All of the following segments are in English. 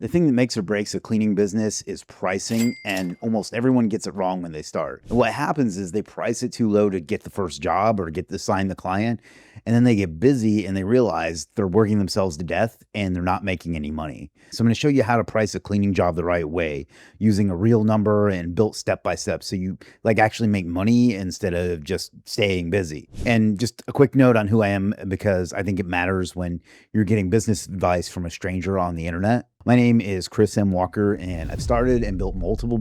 The thing that makes or breaks a cleaning business is pricing, and almost everyone gets it wrong when they start. What happens is they price it too low to get the first job or get to sign the client, and then they get busy and they realize they're working themselves to death and they're not making any money. So I'm going to show you how to price a cleaning job the right way using a real number and built step by step so you actually make money instead of just staying busy. And just a quick note on who I am because I think it matters when you're getting business advice from a stranger on the internet. My name is Chris M. Walker, and I've started and built multiple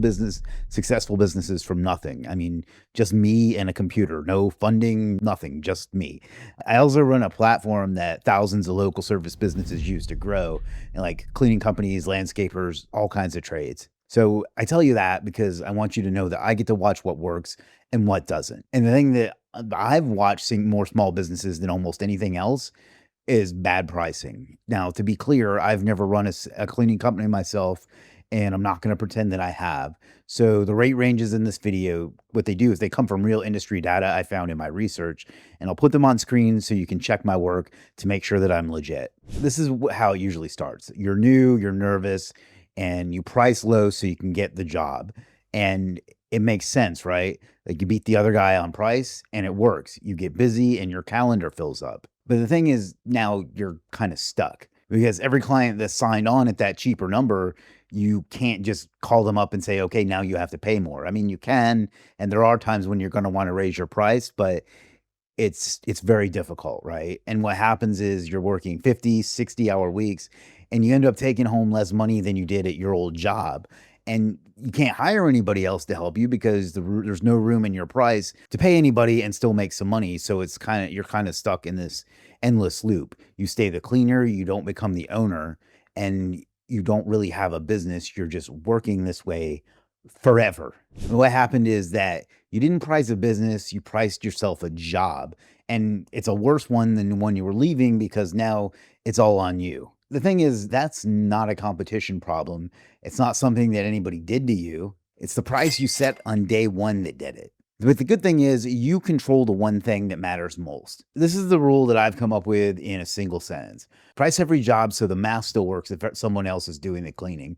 successful businesses from nothing. I mean, just me and a computer, no funding, nothing, just me. I also run a platform that thousands of local service businesses use to grow, and like cleaning companies, landscapers, all kinds of trades. So I tell you that because I want you to know that I get to watch what works and what doesn't. And the thing that I've watched seeing more small businesses than almost anything else is bad pricing. Now, to be clear, I've never run a cleaning company myself, and I'm not going to pretend that I have. So the rate ranges in this video, what they do is they come from real industry data I found in my research, and I'll put them on screen so you can check my work to make sure that I'm legit. This is how it usually starts. You're new, you're nervous, and you price low so you can get the job. And it makes sense, right? Like you beat the other guy on price and it works. You get busy and your calendar fills up. But the thing is, now you're kind of stuck because every client that's signed on at that cheaper number, you can't just call them up and say, okay, now you have to pay more. I mean, you can, and there are times when you're going to want to raise your price, but it's very difficult, right? And what happens is you're working 50, 60-hour weeks and you end up taking home less money than you did at your old job. And you can't hire anybody else to help you because there's no room in your price to pay anybody and still make some money. So you're kind of stuck in this endless loop. You stay the cleaner, you don't become the owner, and you don't really have a business. You're just working this way forever. And what happened is that you didn't price a business, you priced yourself a job. And it's a worse one than the one you were leaving because now it's all on you. The thing is, that's not a competition problem. It's not something that anybody did to you. It's the price you set on day one that did it. But the good thing is, you control the one thing that matters most. This is the rule that I've come up with in a single sentence. Price every job so the math still works if someone else is doing the cleaning,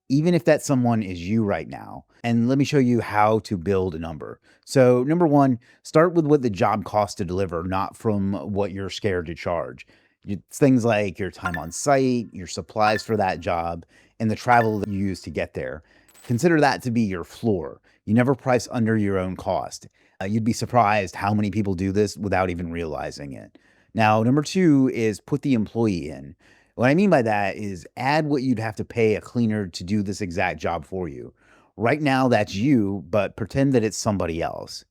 even if that someone is you right now. And let me show you how to build a number. So, number one, start with what the job costs to deliver, not from what you're scared to charge. It's things like your time on site, your supplies for that job, and the travel that you use to get there. Consider that to be your floor. You never price under your own cost. You'd be surprised how many people do this without even realizing it. Now, number two is put the employee in. What I mean by that is add what you'd have to pay a cleaner to do this exact job for you. Right now, that's you, but pretend that it's somebody else.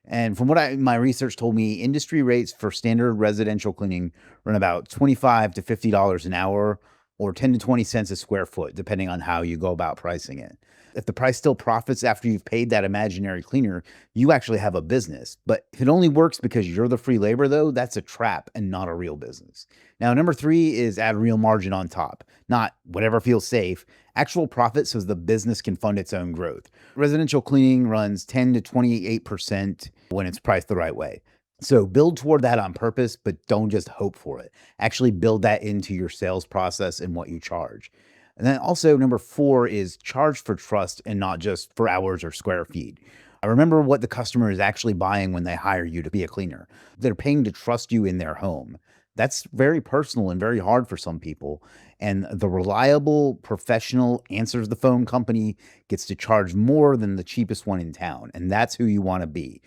And from what my research told me, industry rates for standard residential cleaning run about $25 to $50 an hour or 10 to 20 cents a square foot, depending on how you go about pricing it. If the price still profits after you've paid that imaginary cleaner, you actually have a business. But if it only works because you're the free labor, though, that's a trap and not a real business. Now, number three is add real margin on top, not whatever feels safe, actual profit so the business can fund its own growth. Residential cleaning runs 10 to 28% when it's priced the right way. So build toward that on purpose, but don't just hope for it. Actually build that into your sales process and what you charge. And then also number four is charge for trust and not just for hours or square feet. I remember what the customer is actually buying when they hire you to be a cleaner. They're paying to trust you in their home. That's very personal and very hard for some people. And the reliable, professional, answers the phone company gets to charge more than the cheapest one in town. And that's who you want to be.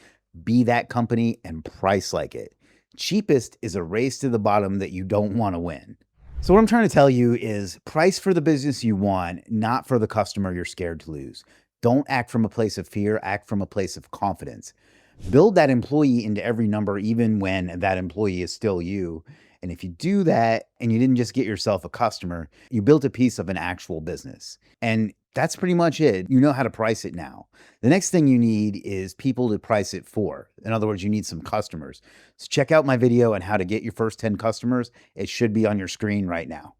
Be that company and price like it. Cheapest is a race to the bottom that you don't want to win. So what I'm trying to tell you is price for the business you want, not for the customer you're scared to lose. Don't act from a place of fear, act from a place of confidence. Build that employee into every number, even when that employee is still you. And if you do that and you didn't just get yourself a customer, you built a piece of an actual business. And that's pretty much it. You know how to price it now. The next thing you need is people to price it for. In other words, you need some customers. So check out my video on how to get your first 10 customers. It should be on your screen right now.